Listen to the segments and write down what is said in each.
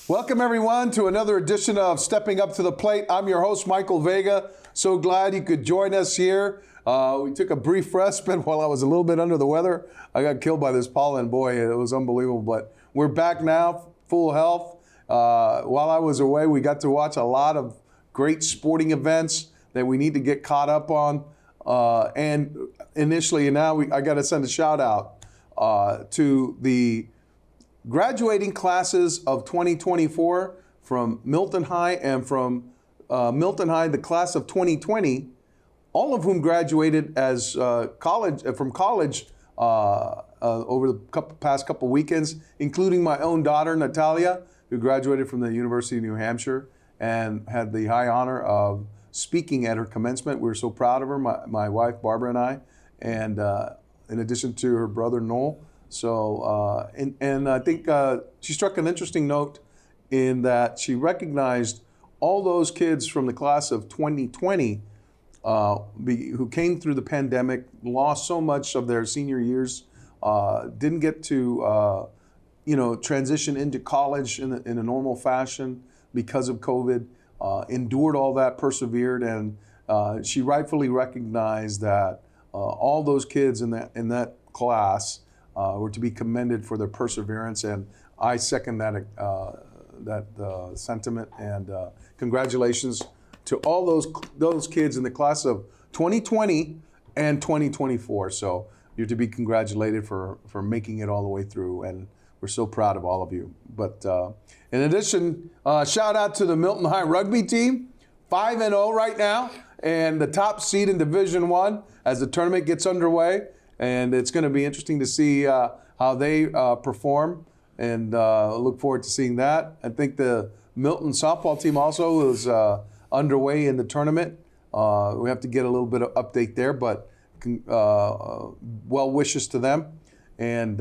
Welcome, everyone, to another edition of Stepping Up to the Plate. I'm your host, Michael Vega. So glad you could join us here. We took a brief respite while I was a little bit under the weather. I got killed by this pollen. Boy, it was unbelievable. But we're back now, full health. While I was away, we got to watch a lot of great sporting events that we need to get caught up on. And initially, now I got to send a shout out to the graduating classes of 2024 from Milton High and from Milton High, the class of 2020, all of whom graduated as from college over the past couple weekends, including my own daughter, Natalia, who graduated from the University of New Hampshire and had the high honor of speaking at her commencement. We were so proud of her, my wife, Barbara, and I, and in addition to her brother, Noel. So, and I think she struck an interesting note in that she recognized all those kids from the class of 2020 who came through the pandemic, lost so much of their senior years, didn't get to, transition into college in a normal fashion because of COVID, endured all that, persevered, and she rightfully recognized that all those kids in that class were to be commended for their perseverance, and I second that sentiment. And congratulations to all those kids in the class of 2020 and 2024. So you're to be congratulated for making it all the way through, and we're so proud of all of you. But in addition, shout out to the Milton High rugby team, 5-0 right now, and the top seed in Division I as the tournament gets underway. And it's going to be interesting to see how they perform, and look forward to seeing that. I think the Milton softball team also is underway in the tournament. We have to get a little bit of update there, but well wishes to them. And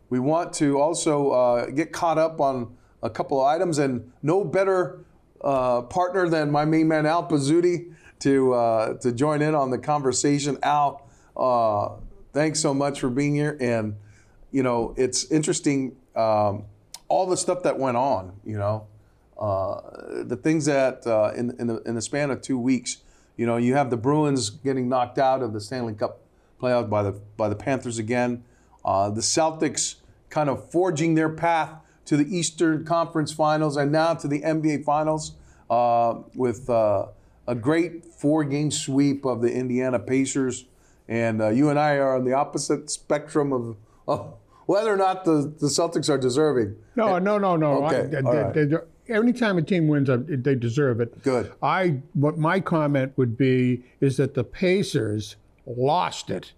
we want to also get caught up on a couple of items, and no better partner than my main man, Al Pizzuti, to join in on the conversation. Al, thanks so much for being here. And, it's interesting, all the stuff that went on, the things that in the span of 2 weeks, you have the Bruins getting knocked out of the Stanley Cup playoffs by the Panthers again. The Celtics kind of forging their path to the Eastern Conference Finals and now to the NBA Finals with a great 4-game sweep of the Indiana Pacers. And you and I are on the opposite spectrum of whether or not the Celtics are deserving. No. Okay. Anytime a team wins, they deserve it. Good. What my comment would be is that the Pacers lost it.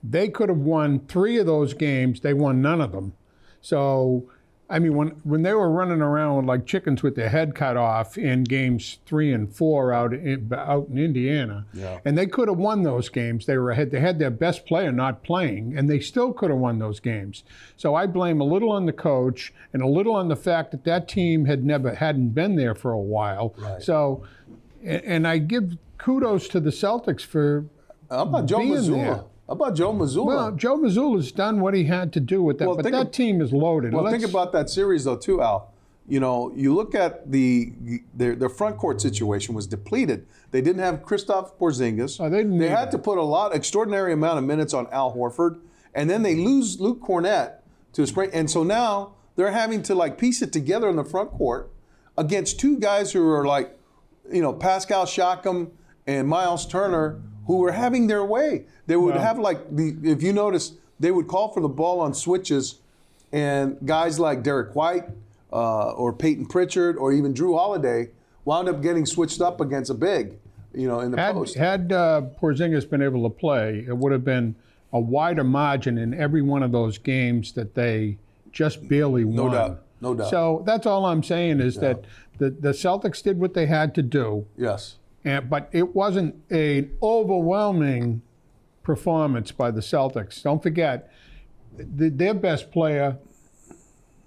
They could have won 3 of those games. They won none of them. So, I mean, when they were running around like chickens with their head cut off in games 3 and 4 out in Indiana, and they could have won those games. They were ahead. They had their best player not playing, and they still could have won those games. So I blame a little on the coach and a little on the fact that team hadn't been there for a while. Right. So, and I give kudos to the Celtics for How about Joe being Mazzulla? there. How about Joe Mazzulla? Well, Joe Mazzulla's done what he had to do with that, but that team is loaded. Well, think about that series, though, too, Al. You look at their front court situation was depleted. They didn't have Kristaps Porzingis. They had to put extraordinary amount of minutes on Al Horford, and then they lose Luke Cornett to spring. And so now they're having to piece it together in the front court against 2 guys who are Pascal Siakam and Miles Turner, who were having their way. They would have if you notice, they would call for the ball on switches, and guys like Derek White or Peyton Pritchard or even Drew Holiday wound up getting switched up against a big, in the post. Had Porzingis been able to play, it would have been a wider margin in every one of those games that they just barely won. No doubt. So that's all I'm saying is that the Celtics did what they had to do. Yes. But it wasn't an overwhelming performance by the Celtics. Don't forget, their best player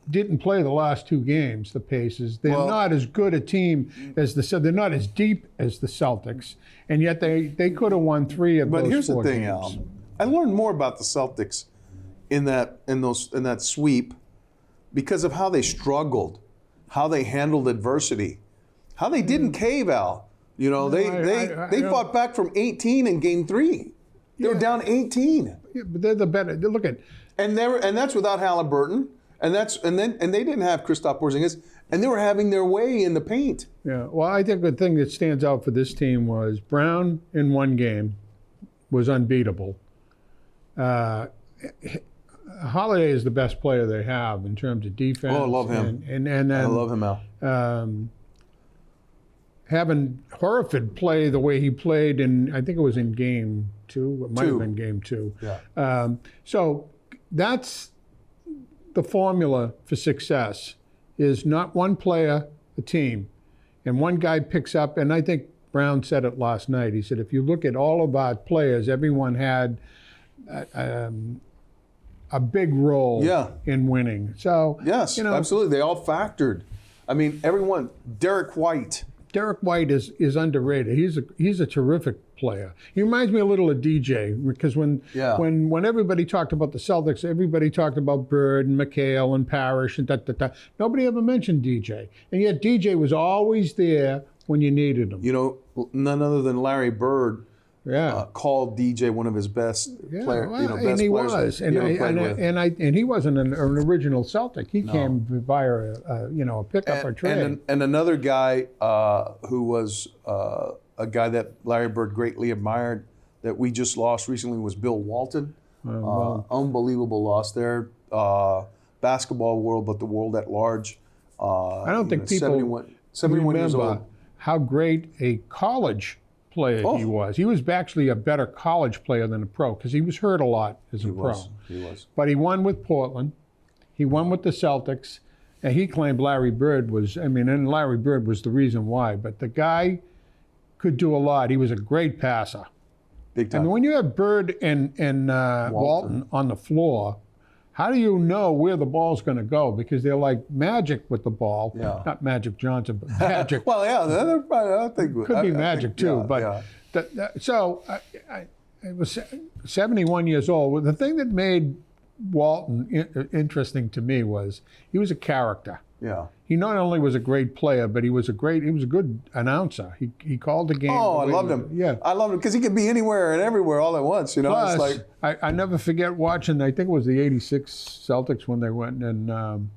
didn't play the last 2 games, the Pacers. They're not as good a team as they're not as deep as the Celtics, and yet they could have won 3 of those 4 games. But here's the thing, Al. I learned more about the Celtics in that sweep because of how they struggled, how they handled adversity, how they didn't cave, Al. You know, they fought back from 18 in Game 3. They were down 18. Yeah, but they're the better. Look at. And that's without Halliburton, and they didn't have Kristaps Porzingis, and they were having their way in the paint. Yeah, well, I think the thing that stands out for this team was Brown in 1 game was unbeatable. Holiday is the best player they have in terms of defense. Oh, I love him. And then I love him, Al. Having Horford play the way he played I think it was in Game 2. It might have been Game 2. Yeah. So that's the formula for success, is not one player, a team. And one guy picks up, and I think Brown said it last night. He said, if you look at all of our players, everyone had a big role in winning. So yes, absolutely. They all factored. I mean, everyone. Derek White is underrated. He's a terrific player. He reminds me a little of DJ, because when everybody talked about the Celtics, everybody talked about Bird and McHale and Parrish and Nobody ever mentioned DJ, and yet DJ was always there when you needed him. You know, none other than Larry Bird called DJ one of his best players. Well, and he was, and he wasn't an original Celtic. He came via a pickup or trade. And another guy who was a guy that Larry Bird greatly admired that we just lost recently was Bill Walton. Unbelievable loss there. Basketball world, but the world at large. I don't think people 71 years old. How great a college player he was. He was actually a better college player than a pro, because he was hurt a lot as a pro. He was. But he won with Portland. He won with the Celtics. And he claimed Larry Bird was, and Larry Bird was the reason why. But the guy could do a lot. He was a great passer. Big time. When you have Bird and Walton on the floor, how do you know where the ball's going to go? Because they're like Magic with the ball. Yeah. Not Magic Johnson, but Magic. Well, I think could be Magic too. So I was 71 years old. The thing that made Walton interesting to me was he was a character. Yeah. He not only was a great player, but he was a good announcer. He called the game. Oh, I loved him. Yeah. I loved him because he could be anywhere and everywhere all at once. You know, Plus, it's like I never forget watching, I think it was the '86 Celtics when they went and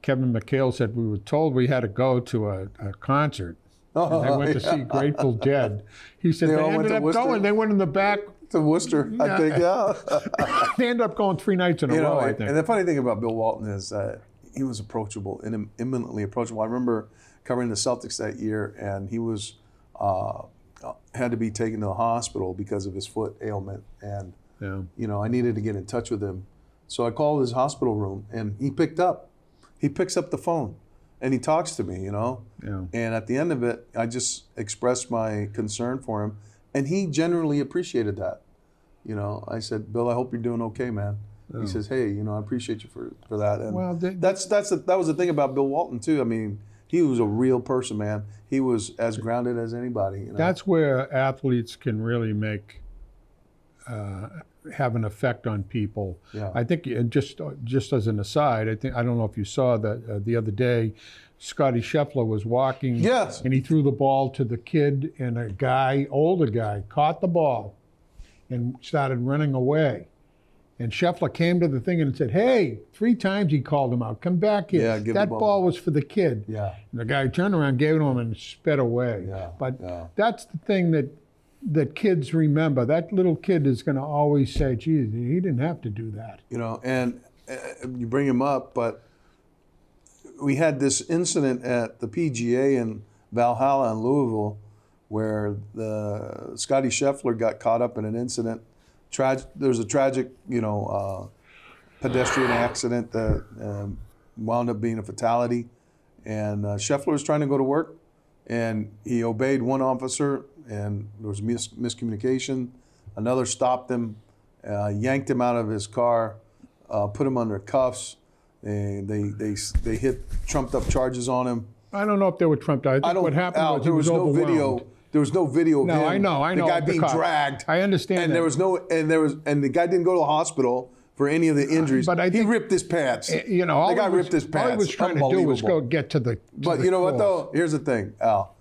Kevin McHale said we were told we had to go to a concert. And they went to see Grateful Dead. He said they ended up going. They went in the back. To Worcester, I think, They ended up going 3 nights in a row, I think. And the funny thing about Bill Walton is he was approachable, and imminently approachable. I remember covering the Celtics that year, and he was had to be taken to the hospital because of his foot ailment. And, I needed to get in touch with him. So I called his hospital room, and he picks up the phone, and he talks to me, And at the end of it, I just expressed my concern for him. And he generally appreciated that. I said, Bill, I hope you're doing okay, man. Oh. He says, hey, I appreciate you for that. And that was the thing about Bill Walton, too. I mean, he was a real person, man. He was as grounded as anybody. That's where athletes can really have an effect on people. Yeah. I think, just as an aside, I don't know if you saw that the other day, Scotty Scheffler was walking, yes, and he threw the ball to the kid, and older guy, caught the ball and started running away. And Scheffler came to the thing and said, hey, 3 times he called him out, come back here. Yeah, that ball was for the kid. Yeah. And the guy turned around, gave it to him, and sped away. Yeah. But that's the thing that kids remember. That little kid is going to always say, geez, he didn't have to do that. And you bring him up, but we had this incident at the PGA in Valhalla in Louisville where the Scotty Scheffler got caught up in an incident. There was a tragic, pedestrian accident that wound up being a fatality. And Scheffler was trying to go to work, and he obeyed one officer, and there was miscommunication. Another stopped him, yanked him out of his car, put him under cuffs. and they hit trumped up charges on him. I don't know if they were trumped. I think what happened was he was no overwhelmed. video. There was no video of No, him. I know. The guy being dragged. I understand And that. and the guy didn't go to the hospital for any of the injuries. But I he think- ripped his pants. You know, the guy ripped his pants. All he was trying to do was go get to the. But you know what though? Here's the thing, Al.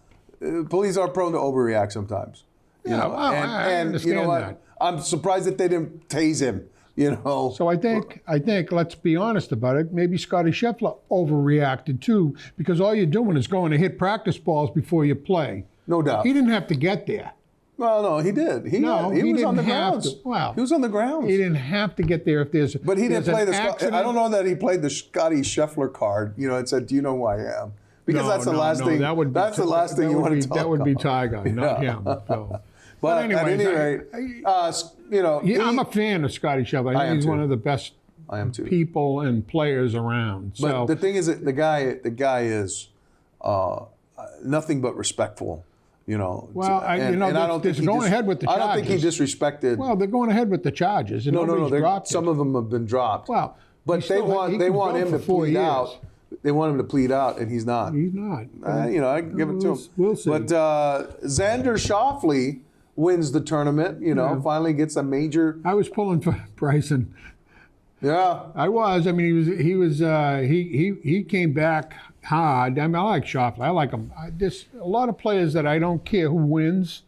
Police are prone to overreact sometimes. You Yeah, know? well, I and understand you know what? that. I'm surprised that they didn't tase him. You know. So I think, let's be honest about it, maybe Scotty Scheffler overreacted too, because all you're doing is going to hit practice balls before you play. No doubt. He didn't have to get there. Well, no, he did. He was on the didn't have grounds. to. Well, he was on the grounds. He didn't have to get there if there's. But he didn't play the. accident. I don't know that he played the Scotty Scheffler card. You know, it said, "Do you know who I am?" Because that's the last thing. That's the last thing you want to talk about. That would be about. Tiger, not him. So. But anyways, at any rate, you know, I'm a fan of Scotty Scheffler. I think he's one of the best I am too. people and players around. But So the thing is, that the guy is nothing but respectful. You know. Well, I don't think he's going ahead with the I charges. don't think he disrespected. Well, they're going ahead with the charges. And no. Dropped Some of them have been dropped. Well, but they want him to plead out. They want him to plead out, and he's not. He's not. You know, I can give it to him. We'll see. But Xander Schauffele wins the tournament. You know, finally gets a major. I was pulling for Bryson. Yeah. I was. I mean, he came back hard. I mean, I like Schauffele. I like him. There's a lot of players that I don't care who wins.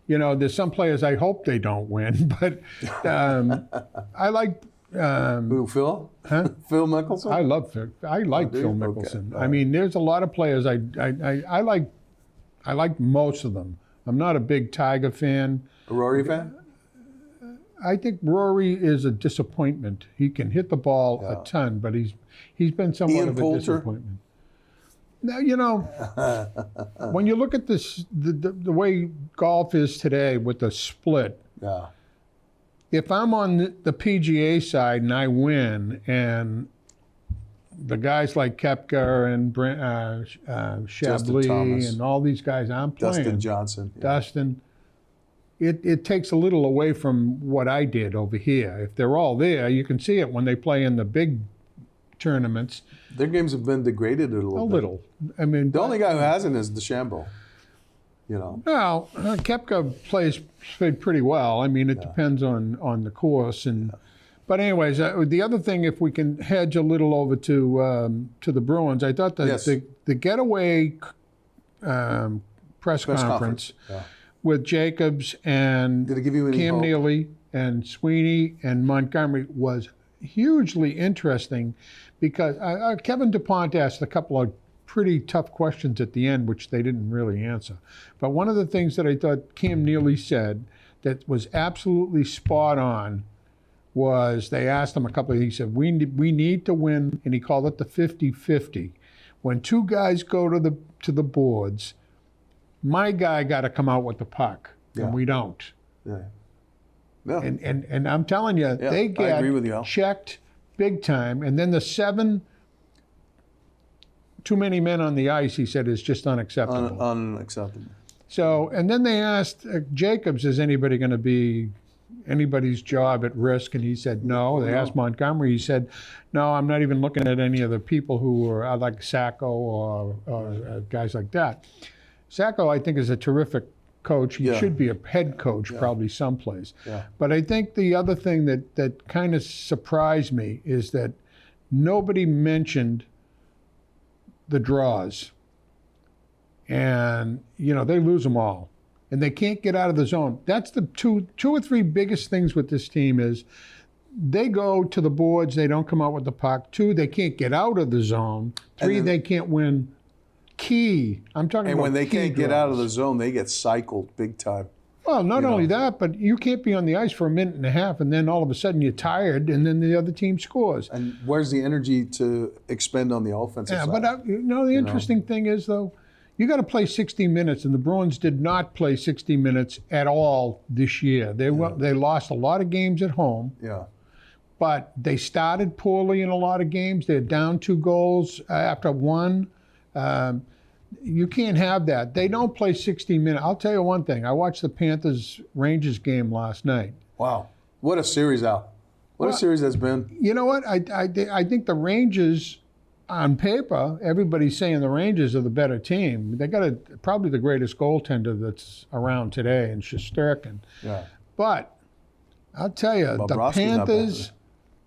You know, there's some players I hope they don't win, but I like. Who, Phil? Huh? Phil Mickelson? I love Phil. I like do Phil you? Mickelson. Okay. I mean, there's a lot of players I like. I like most of them. I'm not a big Tiger fan. A Rory fan? I think Rory is a disappointment. He can hit the ball a ton, but he's been somewhat Ian of a Poulter? disappointment. Now, you know, when you look at this, the way golf is today with the split, Yeah. if I'm on the PGA side and I win, and the guys like Koepka and Chablis Thomas. and all these guys I'm playing, Dustin Johnson. Yeah. Dustin, it takes a little away from what I did over here. If they're all there, you can see it when they play in the big tournaments. Their games have been degraded a little A bit. little. I mean, The only guy who hasn't is DeChambeau. You know. well, Koepka played pretty well. I mean, it depends on the course. But anyways, the other thing, if we can hedge a little over to the Bruins, I thought that Yes. the getaway press conference Yeah. with Jacobs and Did it give you any Cam hope? Neely and Sweeney and Montgomery was hugely interesting because Kevin DuPont asked a couple of pretty tough questions at the end, which they didn't really answer. But one of the things that I thought Cam Neely said that was absolutely spot on was they asked him a couple of, he said, we need to win, and he called it the 50-50. When two guys go to the boards, my guy got to come out with the puck, Yeah. and we don't. Yeah. No. And I'm telling you, they I get agree with you, Al. checked big time. And then the 7 too many men on the ice, he said, is just unacceptable. Unacceptable. So, and then they asked Jacobs, is anybody going to be anybody's job at risk? And he said no. They asked Montgomery. He said, no, I'm not even looking at any of the people who are like Sacco or guys like that. Sacco, I think, is a terrific coach. He should be a head coach probably someplace. Yeah. But I think the other thing that kind of surprised me is that nobody mentioned the draws. And, you know, they lose them all. And they can't get out of the zone. That's the two or three biggest things with this team is they go to the boards, they don't come out with the puck. 2, they can't get out of the zone. 3, they can't win key. I'm talking And about when they key can't get out of draws. the zone, they get cycled big time. Well, not only that, but you can't be on the ice for a minute and a half, and then all of a sudden you're tired, and then the other team scores. And where's the energy to expend on the offensive Yeah, side? but you know the interesting thing is though, you got to play 60 minutes, and the Bruins did not play 60 minutes at all this year. They lost a lot of games at home, Yeah. but they started poorly in a lot of games. They're down 2 goals after 1. You can't have that. They don't play 60 minutes. I'll tell you one thing. I watched the Panthers-Rangers game last night. Wow. What a series, Al. What a series that's been. You know what? I think the Rangers, on paper, everybody's saying the Rangers are the better team. They got probably the greatest goaltender that's around today in Shesterkin. Yeah. But I'll tell you, the Bobrovsky's not Panthers.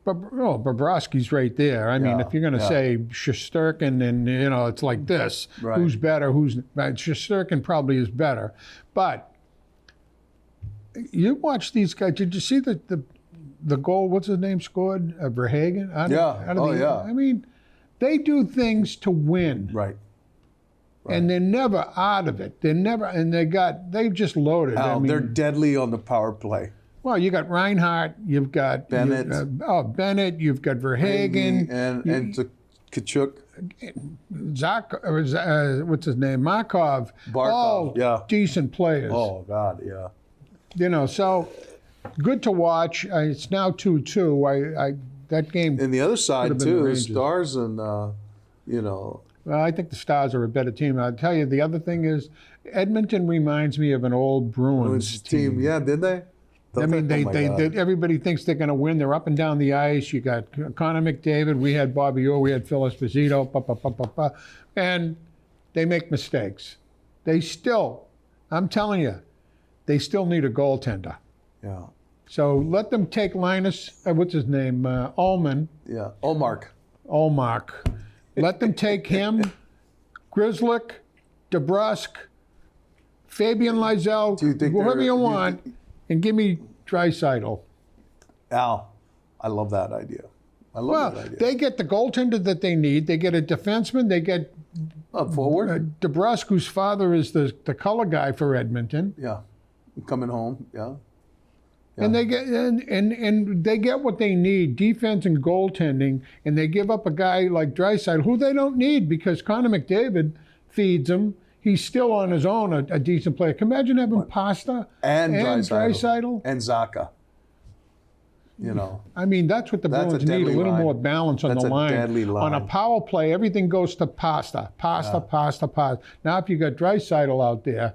Bobrovsky's right there. I mean, if you're going to say Shesterkin, and it's like this: Right. who's better? Who's Shesterkin probably is better, but you watch these guys. Did you see the goal? What's his name scored? Verhagen. I mean, they do things to win, Right. and they're never out of it. They're never, and they've just loaded. Al, they're deadly on the power play. Well, you got Reinhardt, you've got Bennett. Bennett, you've got Verhagen, and Kachuk. What's his name? Markov. Barkov, yeah. Decent players. Oh God, yeah. So good to watch. It's now 2-2. That game. And the other side been the too Rangers. is Stars and Well, I think the Stars are a better team. I'll tell you, the other thing is Edmonton reminds me of an old Bruins team. Yeah, did they? I mean, everybody thinks they're going to win. They're up and down the ice. You got Connor McDavid. We had Bobby Orr. We had Phil Esposito. And they make mistakes. I'm telling you, they still need a goaltender. Yeah. So let them take Linus, what's his name, Ullman. Yeah. Olmark. Let them take him, Grzelcyk, DeBrusk, Fabian Lysell, whoever you want, and give me Draisaitl. Al, I love that idea. That idea. They get the goaltender that they need. They get a defenseman. They get forward. DeBrusk, whose father is the color guy for Edmonton. Yeah. Coming home. Yeah. And they get and they get what they need, defense and goaltending, and they give up a guy like Draisaitl, who they don't need because Connor McDavid feeds him. He's still on his own, a decent player. Can you imagine having Pasta and Draisaitl and Zaka? I mean, that's what the Bruins need, a little more balance on the line. Deadly line. On a power play, everything goes to Pasta. Now, if you got Draisaitl out there,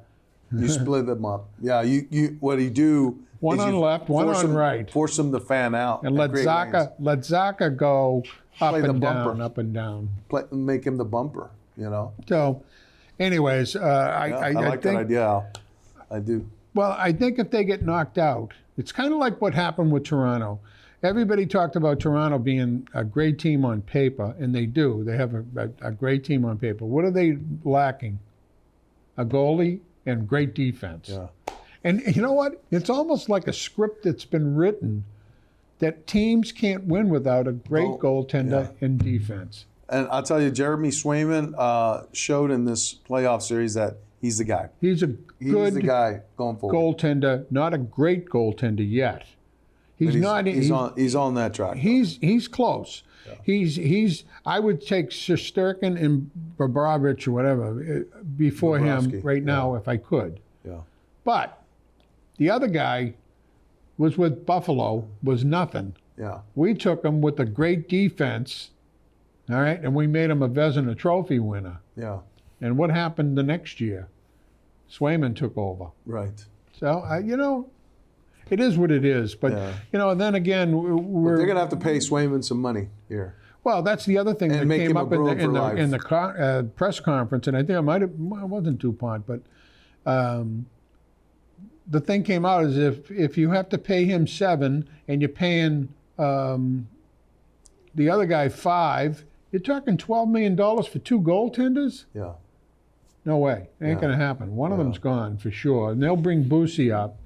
you split them up. Yeah, you what do you do? One on left, one on right. Force them to fan out. And let Zaka go up and down. Make him the bumper, So, anyways, I like that idea, Al. I do. Well, I think if they get knocked out, it's kind of like what happened with Toronto. Everybody talked about Toronto being a great team on paper, and they do. They have a great team on paper. What are they lacking? A goalie and great defense. Yeah. And you know what? It's almost like a script that's been written that teams can't win without a great goaltender and defense. And I'll tell you, Jeremy Swayman showed in this playoff series that he's the guy. He's the guy going forward. Goaltender, not a great goaltender yet. He's on that track. He's close. Yeah. I would take Shesterkin and Bobrovich or whatever before him right now if I could. Yeah. But the other guy was with Buffalo, was nothing. Yeah. We took him with a great defense, all right, and we made him a Vezina Trophy winner. Yeah. And what happened the next year? Swayman took over. Right. So, it is what it is. But, then again, they're going to have to pay Swayman some money here. Well, that's the other thing that came up in the press conference, and I think it wasn't DuPont, but the thing came out is if you have to pay him $7 and you're paying the other guy $5, you're talking $12 million for two goaltenders? Yeah. No way. It ain't going to happen. One of them's gone for sure. And they'll bring Busey up,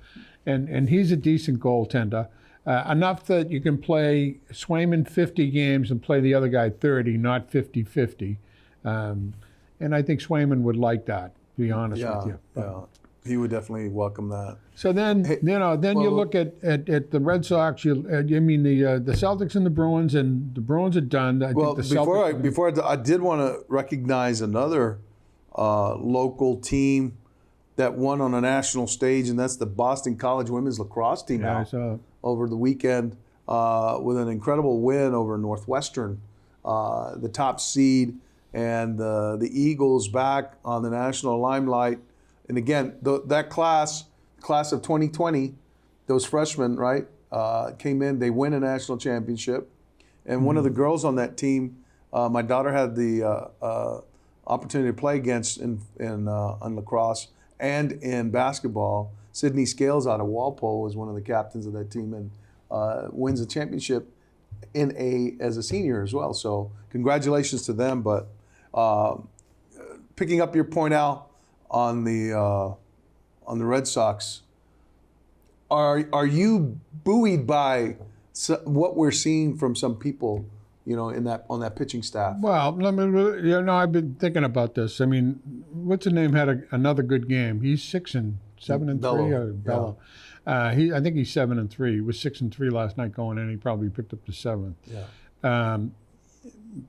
and he's a decent goaltender. Enough that you can play Swayman 50 games and play the other guy 30, not 50-50. And I think Swayman would like that, to be honest with you. Yeah. He would definitely welcome that. So then, you look at the Red Sox. The Celtics and the Bruins, and the Bruins are done. I did want to recognize another local team that won on a national stage, and that's the Boston College women's lacrosse team. Over the weekend with an incredible win over Northwestern, the top seed, and the Eagles back on the national limelight. And again, that class of 2020, those freshmen, right? came in. They win a national championship, and one of the girls on that team, my daughter had the opportunity to play against on lacrosse and in basketball. Sydney Scales out of Walpole was one of the captains of that team and wins a championship as a senior as well. So congratulations to them. But picking up your point, Al, on the Red Sox, are you buoyed by what we're seeing from some people, on that pitching staff? Well, I've been thinking about this. I mean, what's his name had another good game. He's 6-7 and 3. Or Bello. I think he's 7-3. He was 6-3 last night going in. He probably picked up the 7th. Yeah.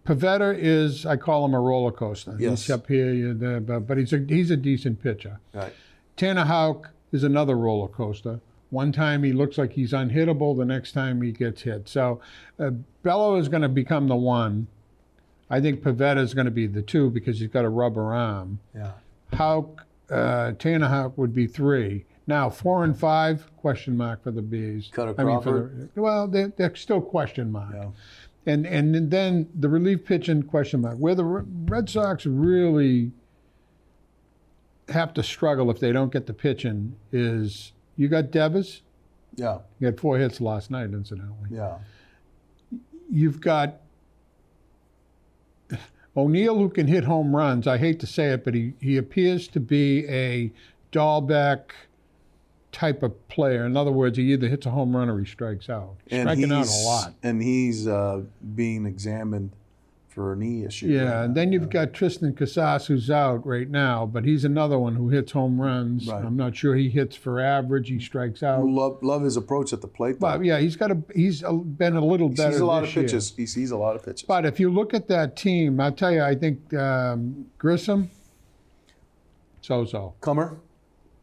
Pavetta is, I call him a roller coaster. Yes. He's up here, but he's a decent pitcher. Right. Tanner Houck is another roller coaster. One time he looks like he's unhittable. The next time he gets hit. So Bello is going to become the 1. I think Pavetta is going to be the 2 because he's got a rubber arm. Yeah. Tanner Houck would be 3. Now 4 and 5 question mark for the Bees. Cutter Crawford. They're still question mark. Yeah. And then the relief pitching question mark. Where the Red Sox really have to struggle if they don't get the pitching is you got Devers. Yeah. You had 4 hits last night, incidentally. Yeah. You've got O'Neill, who can hit home runs. I hate to say it, but he appears to be a Dahlbeck type of player. In other words, he either hits a home run or he strikes out. Striking out a lot. And he's being examined for a knee issue. Yeah, and then you've got Tristan Casas, who's out right now, but he's another one who hits home runs. Right. I'm not sure he hits for average. He strikes out. Love his approach at the plate. But yeah, he's been a little better. He sees a lot of this year. pitches. He sees a lot of pitches. But if you look at that team, I'll tell you, I think Grissom, so. Comer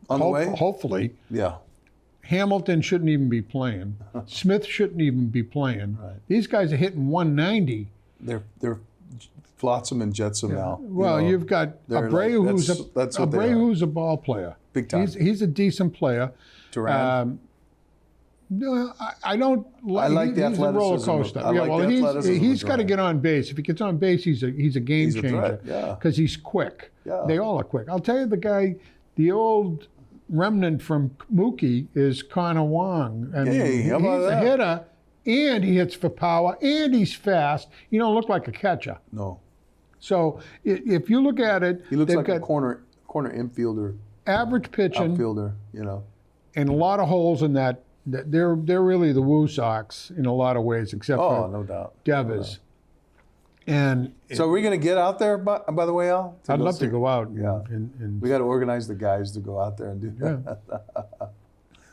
on the way? Hopefully. Yeah. Hamilton shouldn't even be playing. Smith shouldn't even be playing. Right. These guys are hitting 190. They're flotsam and jetsam now. Well, you've got Abreu, who's a ball player. Big time. He's a decent player. Duran. No, I don't like. I like the he's a roller athleticism. coaster. I like the athleticism he's of got to Duran. get on base. If he gets on base, he's a game He's a changer. threat, Because yeah. he's quick. Yeah. They all are quick. I'll tell you, the old remnant from Mookie is Connor Wong. I mean, Hey, how about he's that? a hitter, and he hits for power, and he's fast. You don't look like a catcher. No. So if you look at it, He looks they've like a got corner infielder, average pitching outfielder, and a lot of holes in that. They're really the Woo Sox in a lot of ways, except Oh, for no doubt. Devers. And So are we going to get out there, by the way, Al? I'd love to go out. Yeah. And We got to organize the guys to go out there and do that.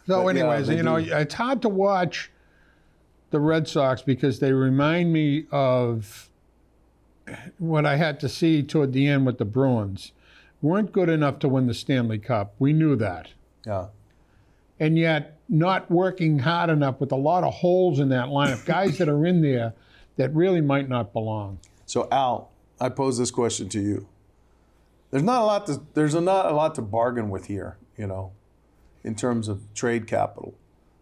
so, But, anyways, yeah, they do. it's hard to watch the Red Sox because they remind me of what I had to see toward the end with the Bruins. Weren't good enough to win the Stanley Cup. We knew that. Yeah. And yet not working hard enough with a lot of holes in that lineup, guys that are in there that really might not belong. So Al, I pose this question to you. There's not a lot to bargain with here, in terms of trade capital.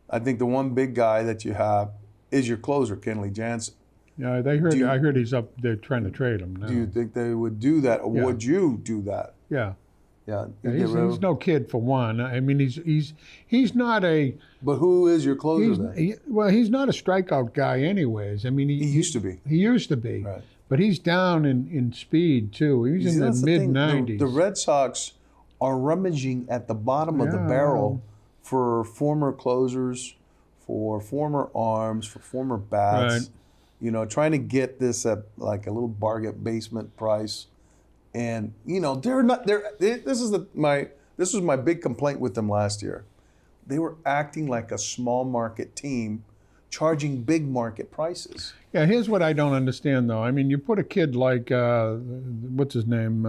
I think the one big guy that you have is your closer, Kenley Jansen. Yeah, I heard he's up. They're trying to trade him now. Do you think they would do that, or Yeah. would you do that? Yeah. Yeah. He's no kid for one. I mean, he's not a. But who is your closer then? He's not a strikeout guy, anyways. I mean, He used to be. He used to be, Right. but he's down in speed too. He's in the That's mid thing. 90s. The Red Sox are rummaging at the bottom of the barrel for former closers, for former arms, for former bats. Right. Trying to get this at like a little bargain basement price. And they're not. This was my big complaint with them last year. They were acting like a small market team, charging big market prices. Yeah, here's what I don't understand though. I mean, you put a kid like what's his name,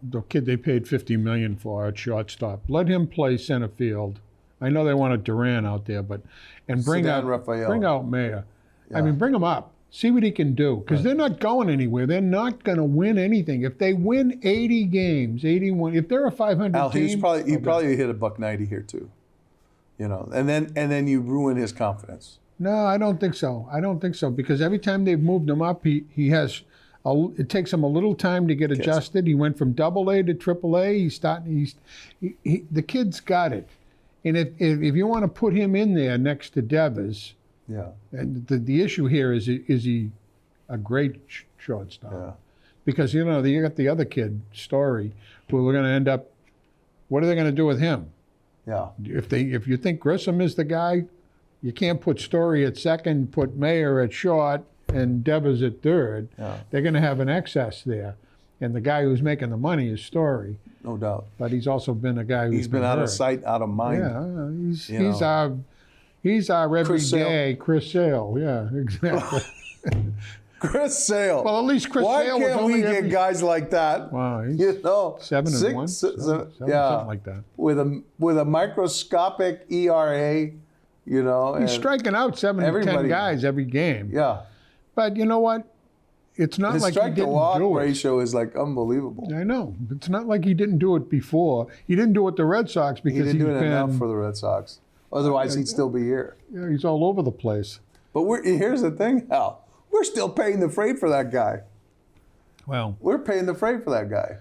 the kid they paid $50 million for at shortstop. Let him play center field. I know they wanted Duran out there, but bring Sedan out Rafael. Bring out Mayer. Yeah. I mean, bring him up. See what he can do, because they're not going anywhere. They're not going to win anything. If they win 80 games, 81, if they're a 500 Al, team, he probably hit $190 here too. You know, and then you ruin his confidence. No, I don't think so. I don't think so because every time they've moved him up, he has. It takes him a little time to get adjusted. He went from AA to AAA. The kid's got it, and if you want to put him in there next to Devers, yeah. And the issue here is he a great shortstop? Yeah. Because you got the other kid, Story, who we're going to end up. What are they going to do with him? Yeah. If you think Grissom is the guy, you can't put Story at second, put Mayer at short, and Devers at third. Yeah. They're going to have an excess there, and the guy who's making the money is Story. No doubt. But he's also been a guy who's been out hurt. of sight, out of mind. Yeah, he's our everyday Chris Sale. Yeah, exactly. Chris Sale. Well, at least Chris Why Sale was can't only we get guys like that? Wow, he's 7-1, something like that. With a microscopic ERA, He's striking out 7 to 10 guys every game. Yeah. But you know what? It's not His like he didn't strike-to-walk do it. ratio is like unbelievable. I know. It's not like he didn't do it before. He didn't do it with the Red Sox because he didn't do it enough for the Red Sox. Otherwise, he'd still be here. Yeah, he's all over the place. But here's the thing, Al. We're still paying the freight for that guy. Well, we're paying the freight for that guy,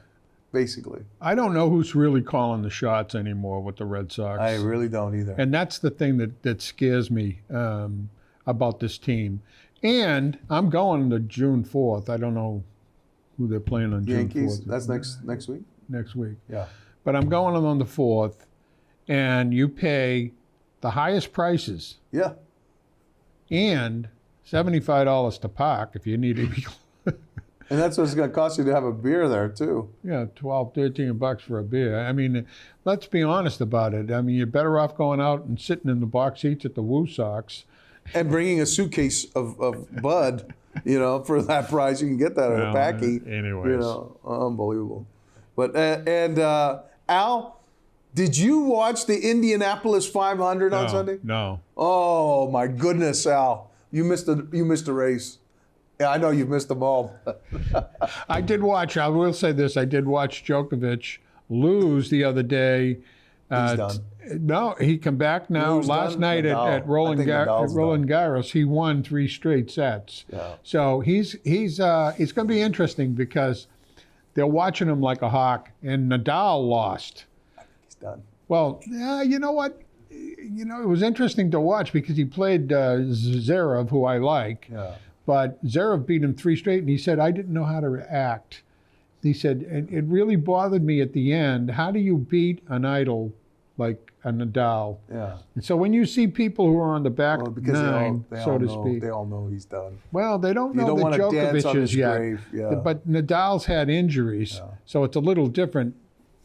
basically. I don't know who's really calling the shots anymore with the Red Sox. I really don't either. And that's the thing that scares me about this team. And I'm going to June 4th. I don't know who they're playing on Yankees, June 4th. That's next week? Next week. Yeah. But I'm going on the 4th, and you pay the highest prices. Yeah. And $75 to park if you need to be. And that's what it's going to cost you to have a beer there, too. Yeah, $12, $13 for a beer. I mean, let's be honest about it. I mean, you're better off going out and sitting in the box seats at the Woo Sox. And bringing a suitcase of Bud, for that price. You can get that in a packy. Anyways. Unbelievable. But, Al, did you watch the Indianapolis 500 on Sunday? No. Oh, my goodness, Al. You missed a race. Yeah, I know you've missed them all. I did watch, I will say this, I did watch Djokovic lose the other day. He's done. No, he come back now. Who's Last done? night at Roland Garros, he won 3 straight sets. Yeah. So it's going to be interesting because they're watching him like a hawk, and Nadal lost. I think he's done. Well, you know what? It was interesting to watch because he played Zverev, who I like. Yeah. But Zverev beat him 3 straight, and he said, I didn't know how to react. He said, and it really bothered me at the end. How do you beat an idol like a Nadal? Yeah. And so when you see people who are on the back nine, so to speak. They all know he's done. Well, they don't know that Djokovic is yet. Yeah. But Nadal's had injuries, so it's a little different.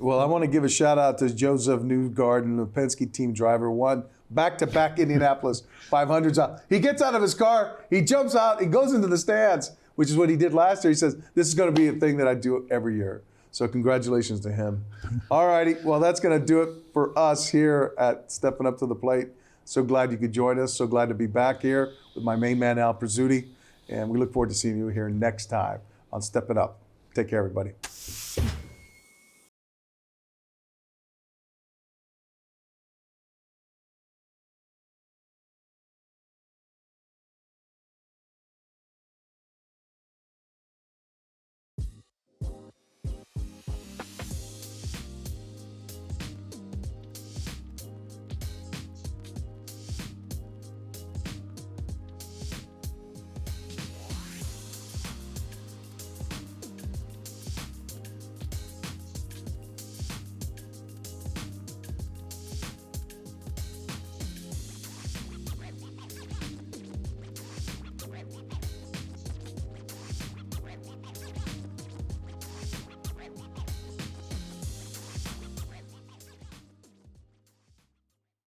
Well, I want to give a shout out to Joseph Newgarden, the Penske team driver, won back-to-back Indianapolis 500s. He gets out of his car, he jumps out, he goes into the stands, which is what he did last year. He says, this is going to be a thing that I do every year. So congratulations to him. All righty, well, that's going to do it for us here at Stepping Up to the Plate. So glad you could join us. So glad to be back here with my main man, Al Prizzuti. And we look forward to seeing you here next time on Stepping Up. Take care, everybody.